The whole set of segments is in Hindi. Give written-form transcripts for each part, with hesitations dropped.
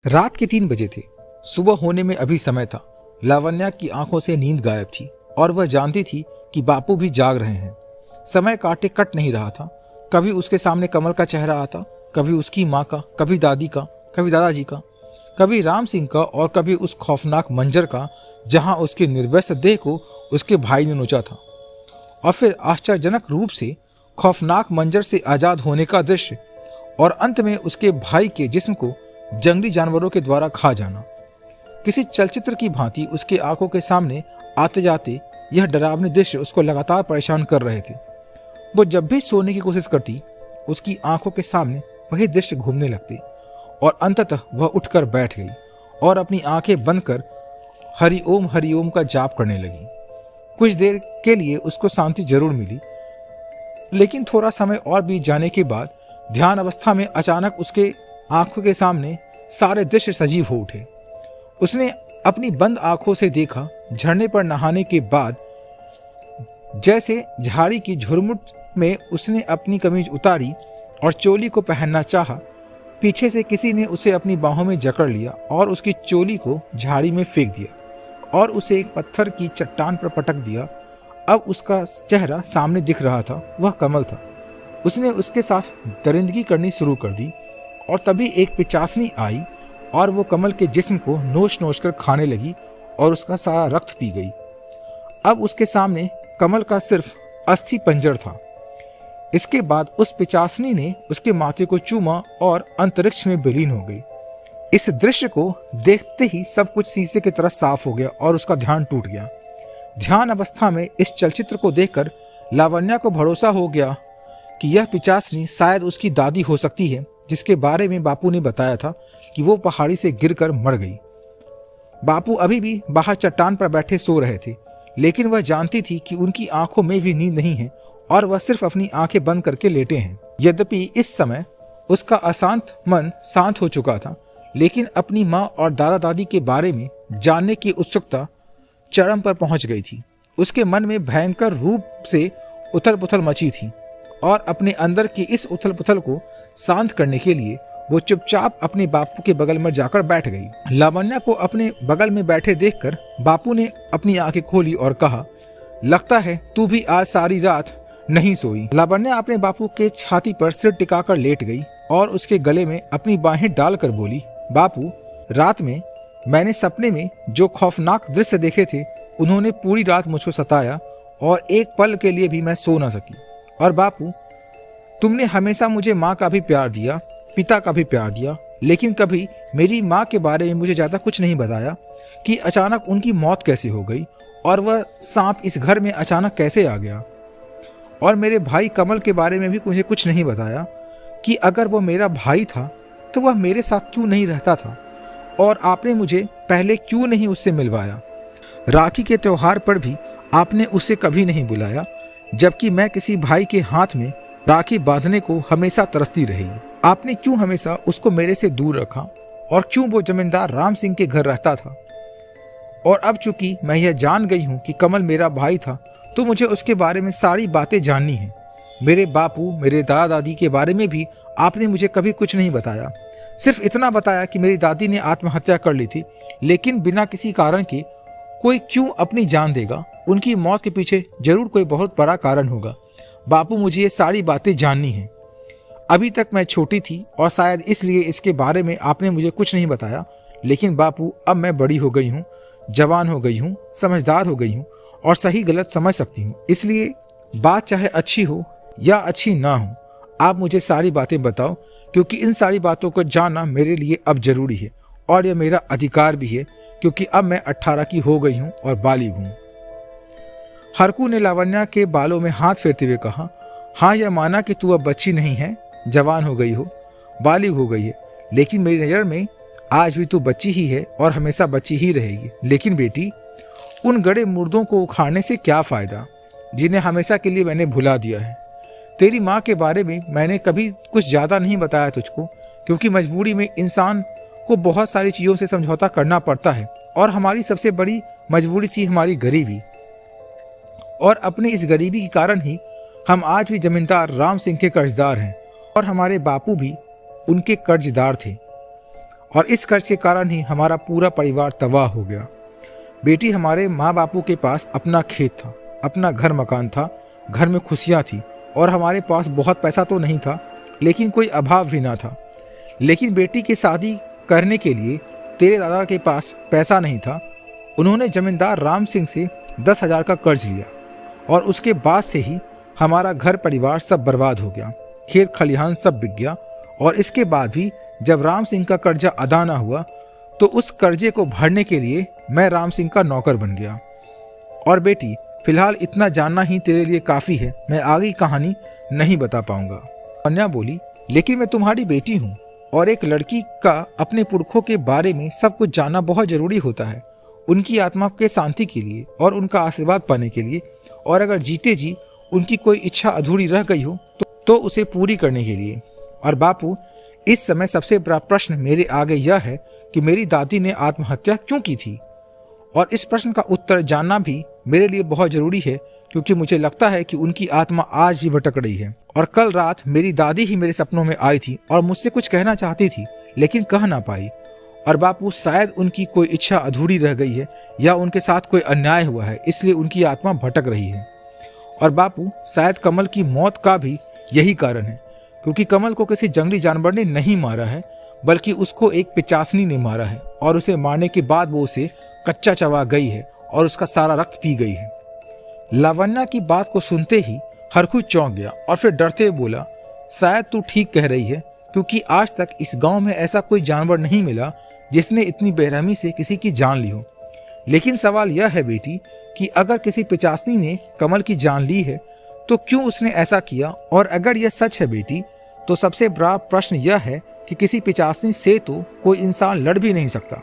रात के 3 बजे थे। सुबह होने में अभी समय था। लावण्या की आंखों से नींद गायब थी और वह जानती थी कि बापू भी जाग रहे हैं। समय काटे कट नहीं रहा था। कभी उसके सामने कमल का चेहरा आता, कभी उसकी माँ का, कभी दादी का, कभी दादाजी का, कभी राम सिंह का और कभी उस खौफनाक मंजर का जहां उसकी निर्वस्त देह को उसके भाई ने नोचा था। और फिर आश्चर्यजनक रूप से खौफनाक मंजर से आजाद होने का दृश्य और अंत में उसके भाई के जिस्म को जंगली जानवरों के द्वारा खा जाना। किसी चलचित्र की भांति उसके आंखों के सामने आते जाते यह डरावने दृश्य उसको लगातार परेशान कर रहे थे। वो जब भी सोने की कोशिश करती, उसकी आंखों के सामने वही दृश्य घूमने लगते और अंततः वह उठकर बैठ गई और अपनी आंखें बंद कर हरिओम का जाप करने लगी। कुछ देर के लिए उसको शांति जरूर मिली, लेकिन थोड़ा समय और बीत जाने के बाद ध्यान अवस्था में अचानक उसके आंखों के सामने सारे दृश्य सजीव हो उठे। उसने अपनी बंद आंखों से देखा, झरने पर नहाने के बाद जैसे झाड़ी की झुरमुट में उसने अपनी कमीज उतारी और चोली को पहनना चाहा, पीछे से किसी ने उसे अपनी बाहों में जकड़ लिया और उसकी चोली को झाड़ी में फेंक दिया और उसे एक पत्थर की चट्टान पर पटक दिया। अब उसका चेहरा सामने दिख रहा था, वह कमल था। उसने उसके साथ दरिंदगी करनी शुरू कर दी और तभी एक पिचासनी आई और वो कमल के जिस्म को नोच नोच कर खाने लगी और उसका सारा रक्त पी गई। अब उसके सामने कमल का सिर्फ अस्थि पंजर था। इसके बाद उस पिचासनी ने उसके माथे को चूमा और अंतरिक्ष में विलीन हो गई। इस दृश्य को देखते ही सब कुछ शीशे की तरह साफ हो गया और उसका ध्यान टूट गया। ध्यान अवस्था में इस चलचित्र को देखकर लावण्या को भरोसा हो गया कि यह पिचासनी शायद उसकी दादी हो सकती है, जिसके बारे में बापू ने बताया था कि वो पहाड़ी से गिरकर मर गई। बापू अभी भी बाहर चट्टान पर बैठे सो रहे थे, लेकिन वह जानती थी कि उनकी आंखों में भी नींद नहीं है और वह सिर्फ अपनी आंखें बंद करके लेटे हैं। यद्यपि इस समय उसका अशांत मन शांत हो चुका था, लेकिन अपनी माँ और दादा दादी के बारे में जानने की उत्सुकता चरम पर पहुंच गई थी। उसके मन में भयंकर रूप से उथल पुथल मची थी और अपने अंदर की इस उथल पुथल को शांत करने के लिए वो चुपचाप अपने बापू के बगल में जाकर बैठ गई। लावण्या को अपने बगल में बैठे देखकर बापू ने अपनी आंखें खोली और कहा, लगता है तू भी आज सारी रात नहीं सोई। लावण्या अपने बापू के छाती पर सिर टिकाकर लेट गई और उसके गले में अपनी बाहें डालकर बोली, बापू, रात में मैंने सपने में जो खौफनाक दृश्य देखे थे उन्होंने पूरी रात मुझको सताया और एक पल के लिए भी मैं सो न सकी। और बापू, तुमने हमेशा मुझे माँ का भी प्यार दिया, पिता का भी प्यार दिया, लेकिन कभी मेरी माँ के बारे में मुझे ज्यादा कुछ नहीं बताया कि अचानक उनकी मौत कैसे हो गई और वह सांप इस घर में अचानक कैसे आ गया। और मेरे भाई कमल के बारे में भी मुझे कुछ नहीं बताया कि अगर वो मेरा भाई था तो वह मेरे साथ क्यों नहीं रहता था और आपने मुझे पहले क्यों नहीं उससे मिलवाया। राखी के त्योहार पर भी आपने उसे कभी नहीं बुलाया, जबकि मैं किसी भाई के हाथ में राखी बांधने को हमेशा तरसती रही। आपने क्यों हमेशा उसको मेरे से दूर रखा और क्यों वो जमींदार राम सिंह के घर रहता था। और अब चूंकि मैं यह जान गई हूँ कि कमल मेरा भाई था, तो मुझे उसके बारे में सारी बातें जाननी है। मेरे बापू, मेरे दादा दादी के बारे में भी आपने मुझे कभी कुछ नहीं बताया। सिर्फ इतना बताया कि मेरी दादी ने आत्महत्या कर ली थी, लेकिन बिना किसी कारण के। कोई क्यों अपनी जान देगा? उनकी मौत के पीछे जरूर कोई बहुत बड़ा कारण होगा। बापू, मुझे ये सारी बातें जाननी है। अभी तक मैं छोटी थी और शायद इसलिए इसके बारे में आपने मुझे कुछ नहीं बताया, लेकिन बापू, अब मैं बड़ी हो गई हूँ, जवान हो गई हूँ, समझदार हो गई हूँ और सही गलत समझ सकती हूँ। इसलिए बात चाहे अच्छी हो या अच्छी ना हो, आप मुझे सारी बातें बताओ, क्योंकि इन सारी बातों को जानना मेरे लिए अब जरूरी है और यह मेरा अधिकार भी है, क्योंकि अब मैं 18 की हो गई हूँ और बालिग हूँ। हरकू ने लावण्या के बालों में हाथ फेरते हुए कहा, हाँ, यह माना कि तू अब बच्ची नहीं है, जवान हो गई हो, बालिग हो गई है, लेकिन मेरी नज़र में आज भी तू बच्ची ही है और हमेशा बच्ची ही रहेगी। लेकिन बेटी, उन गड़े मुर्दों को उखाड़ने से क्या फायदा जिन्हें हमेशा के लिए मैंने भुला दिया है। तेरी माँ के बारे में मैंने कभी कुछ ज़्यादा नहीं बताया तुझको, क्योंकि मजबूरी में इंसान को बहुत सारी चीज़ों से समझौता करना पड़ता है और हमारी सबसे बड़ी मजबूरी थी हमारी गरीबी। और अपनी इस गरीबी के कारण ही हम आज भी जमींदार राम सिंह के कर्जदार हैं और हमारे बापू भी उनके कर्जदार थे। और इस कर्ज के कारण ही हमारा पूरा परिवार तबाह हो गया। बेटी, हमारे माँ बापू के पास अपना खेत था, अपना घर मकान था, घर में खुशियाँ थी और हमारे पास बहुत पैसा तो नहीं था लेकिन कोई अभाव भी ना था। लेकिन बेटी की शादी करने के लिए तेरे दादा के पास पैसा नहीं था। उन्होंने जमींदार राम सिंह से 10,000 का कर्ज लिया और उसके बाद से ही हमारा घर परिवार सब बर्बाद हो गया, खेत खलिहान सब बिक गया। और इसके बाद भी जब राम सिंह का कर्जा अदा ना हुआ तो उस कर्जे को भरने के लिए मैं राम सिंह का नौकर बन गया। और बेटी, फिलहाल इतना जानना ही तेरे लिए काफ़ी है, मैं आगे की कहानी नहीं बता पाऊंगा। कन्या बोली, लेकिन मैं तुम्हारी बेटी हूँ और एक लड़की का अपने पुरखों के बारे में सब कुछ जानना बहुत ज़रूरी होता है, उनकी आत्मा के शांति के लिए और उनका आशीर्वाद पाने के लिए, और अगर जीते जी उनकी कोई इच्छा अधूरी रह गई हो तो उसे पूरी करने के लिए। और बापू, इस समय सबसे बड़ा प्रश्न मेरे आगे यह है कि मेरी दादी ने आत्महत्या क्यों की थी, और इस प्रश्न का उत्तर जानना भी मेरे लिए बहुत ज़रूरी है क्योंकि मुझे लगता है कि उनकी आत्मा आज भी भटक रही है। और कल रात मेरी दादी ही मेरे सपनों में आई थी और मुझसे कुछ कहना चाहती थी लेकिन कह ना पाई। और बापू, शायद उनकी कोई इच्छा अधूरी रह गई है या उनके साथ कोई अन्याय हुआ है, इसलिए उनकी आत्मा भटक रही है। और बापू, शायद कमल की मौत का भी यही कारण है, क्योंकि कमल को किसी जंगली जानवर ने नहीं मारा है बल्कि उसको एक पिचासनी ने मारा है और उसे मारने के बाद वो उसे कच्चा चबा गई है और उसका सारा रक्त पी गई है। लावण्या की बात को सुनते ही हरखू चौंक गया और फिर डरते हुए बोला, शायद तू ठीक कह रही है, क्योंकि आज तक इस गांव में ऐसा कोई जानवर नहीं मिला जिसने इतनी बेरहमी से किसी की जान ली हो। लेकिन सवाल यह है बेटी कि अगर किसी पिचासनी ने कमल की जान ली है तो क्यों उसने ऐसा किया, और अगर यह सच है बेटी तो सबसे बड़ा प्रश्न यह है कि किसी पिचासनी से तो कोई इंसान लड़ भी नहीं सकता।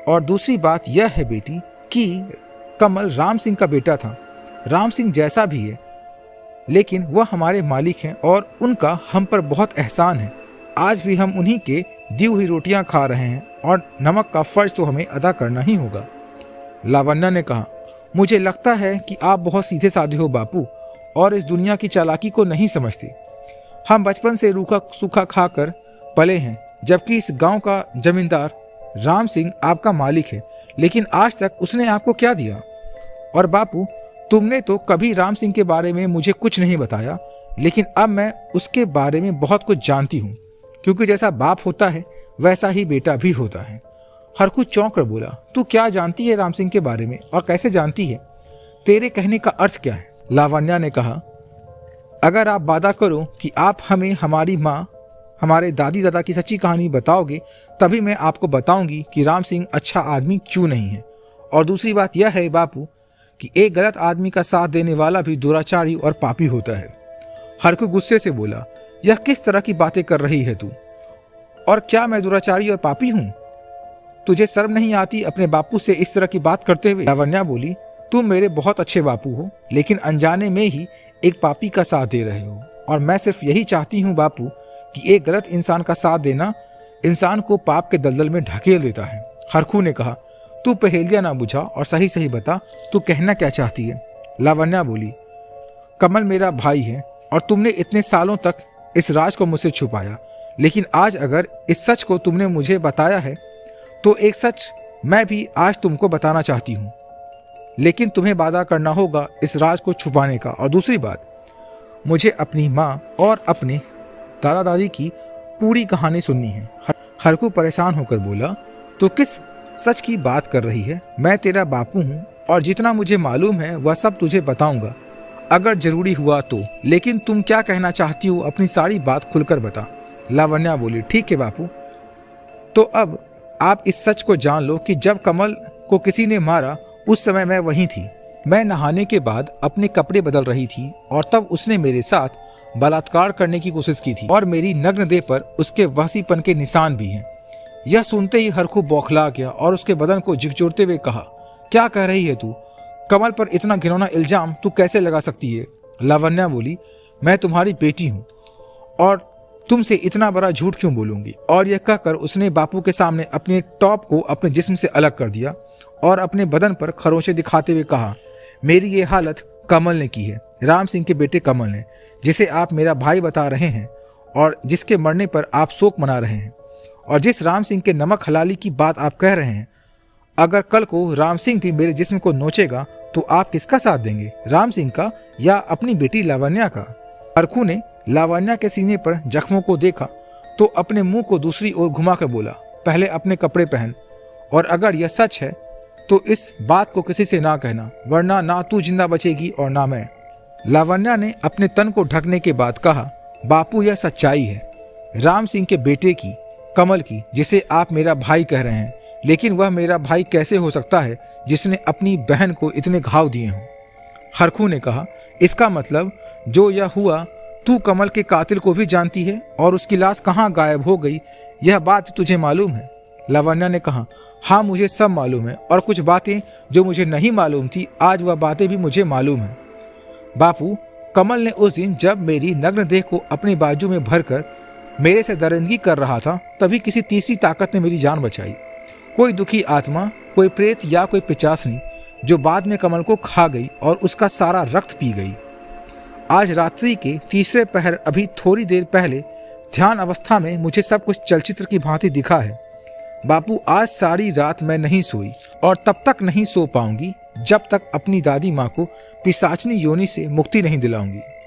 और दूसरी बात यह है बेटी कि कमल राम सिंह का बेटा था। राम सिंह जैसा भी है लेकिन वह हमारे मालिक हैं और उनका हम पर बहुत एहसान है। आज भी हम उन्हीं के दी हुई रोटियां खा रहे हैं और नमक का फर्ज तो हमें अदा करना ही होगा। लावण्या ने कहा, मुझे लगता है कि आप बहुत सीधे साधे हो बापू और इस दुनिया की चालाकी को नहीं समझते। हम बचपन से रूखा सूखा खाकर पले हैं, जबकि इस गांव का जमींदार राम सिंह आपका मालिक है, लेकिन आज तक उसने आपको क्या दिया? और बापू, तुमने तो कभी राम सिंह के बारे में मुझे कुछ नहीं बताया, लेकिन अब मैं उसके बारे में बहुत कुछ जानती हूँ, क्योंकि जैसा बाप होता है वैसा ही बेटा भी होता है। हरखू चौंक कर बोला, तू क्या जानती है राम सिंह के बारे में और कैसे जानती है? तेरे कहने का अर्थ क्या है? लावण्या ने कहा, अगर आप वादा करो कि आप हमें हमारी माँ, हमारे दादी दादा की सच्ची कहानी बताओगे, तभी मैं आपको बताऊंगी कि राम सिंह अच्छा आदमी क्यों नहीं है। और दूसरी बात यह है बापू कि एक गलत आदमी का साथ देने वाला भी दुराचारी और पापी होता है। हरखू गुस्से से बोला, यह किस तरह की बातें कर रही है तू? और क्या मैं दुराचारी और पापी हूँ? तुझे शर्म नहीं आती अपने बापू से इस तरह की बात करते हुए? लावण्या बोली, तुम मेरे बहुत अच्छे बापू हो, लेकिन अनजाने में ही एक पापी का साथ दे रहे हो। और मैं सिर्फ यही चाहती हूँ बापू कि एक गलत इंसान का साथ देना इंसान को पाप के दलदल में ढकेल देता है। हरखू ने कहा, तू पहेलियां ना बुझा और सही सही बता, तू कहना क्या चाहती है? लावण्या बोली, कमल मेरा भाई है और तुमने इतने सालों तक इस राज को मुझसे छुपाया, लेकिन आज अगर इस सच को तुमने मुझे बताया है तो एक सच मैं भी आज तुमको बताना चाहती हूँ, लेकिन तुम्हें वादा करना होगा इस राज को छुपाने का। और दूसरी बात, मुझे अपनी माँ और अपने दादा दादी की पूरी कहानी सुननी है। हरखू परेशान होकर बोला, तो किस सच की बात कर रही है? मैं तेरा बापू हूँ और जितना मुझे मालूम है वह सब तुझे बताऊंगा अगर जरूरी हुआ तो, लेकिन तुम क्या कहना चाहती हो अपनी सारी बात खुलकर बता। लावण्या बोली, ठीक है बापू, तो अब आप इस सच को जान लो कि जब कमल को किसी ने मारा उस समय मैं वहीं थी। मैं नहाने के बाद अपने कपड़े बदल रही थी और तब उसने मेरे साथ बलात्कार करने की कोशिश की थी और मेरी नग्न देह पर उसके वहसीपन के निशान भी हैं। यह सुनते ही हरखू बौखला गया और उसके बदन को झिकझोरते हुए कहा, क्या कह रही है तू? कमल पर इतना घिनौना इल्जाम तू कैसे लगा सकती है? लावण्या बोली, मैं तुम्हारी बेटी हूँ और तुमसे इतना बड़ा झूठ क्यों बोलूंगी? और यह कहकर उसने बापू के सामने अपने टॉप को अपने जिस्म से अलग कर दिया और अपने बदन पर खरोंचे दिखाते हुए कहा, मेरी ये हालत कमल ने की है, राम सिंह के बेटे कमल ने, जिसे आप मेरा भाई बता रहे हैं और जिसके मरने पर आप शोक मना रहे हैं। और जिस राम सिंह के नमक हलाली की बात आप कह रहे हैं, अगर कल को राम सिंह भी मेरे जिस्म को नोचेगा तो आप किसका साथ देंगे, राम सिंह का या अपनी बेटी लावण्या का? हरखू ने लावण्या के सीने पर जख्मों को देखा तो अपने मुंह को दूसरी ओर घुमाकर बोला, पहले अपने कपड़े पहन, और अगर यह सच है तो इस बात को किसी से ना कहना, वरना ना तू जिंदा बचेगी और ना मैं। लावण्या ने अपने तन को ढकने के बाद कहा, बापू यह सच्चाई है राम सिंह के बेटे की, कमल की, जिसे आप मेरा भाई कह रहे हैं, लेकिन वह मेरा भाई कैसे हो सकता है जिसने अपनी बहन को इतने घाव दिए हों? हरखू ने कहा, इसका मतलब जो यह हुआ, तू कमल के कातिल को भी जानती है और उसकी लाश कहाँ गायब हो गई यह बात तुझे मालूम है? लावण्या ने कहा, हाँ मुझे सब मालूम है, और कुछ बातें जो मुझे नहीं मालूम थी आज वह बातें भी मुझे मालूम है। बापू, कमल ने उस दिन जब मेरी नग्न देह को अपनी बाजू में भरकर मेरे से दरिंदगी कर रहा था तभी किसी तीसरी ताकत ने मेरी जान बचाई। कोई दुखी आत्मा, कोई प्रेत या कोई पिचासनी जो बाद में कमल को खा गई और उसका सारा रक्त पी गई। आज रात्रि के तीसरे पहर अभी थोड़ी देर पहले ध्यान अवस्था में मुझे सब कुछ चलचित्र की भांति दिखा है। बापू, आज सारी रात मैं नहीं सोई और तब तक नहीं सो पाऊंगी जब तक अपनी दादी माँ को पिशाचनी योनि से मुक्ति नहीं दिलाऊंगी।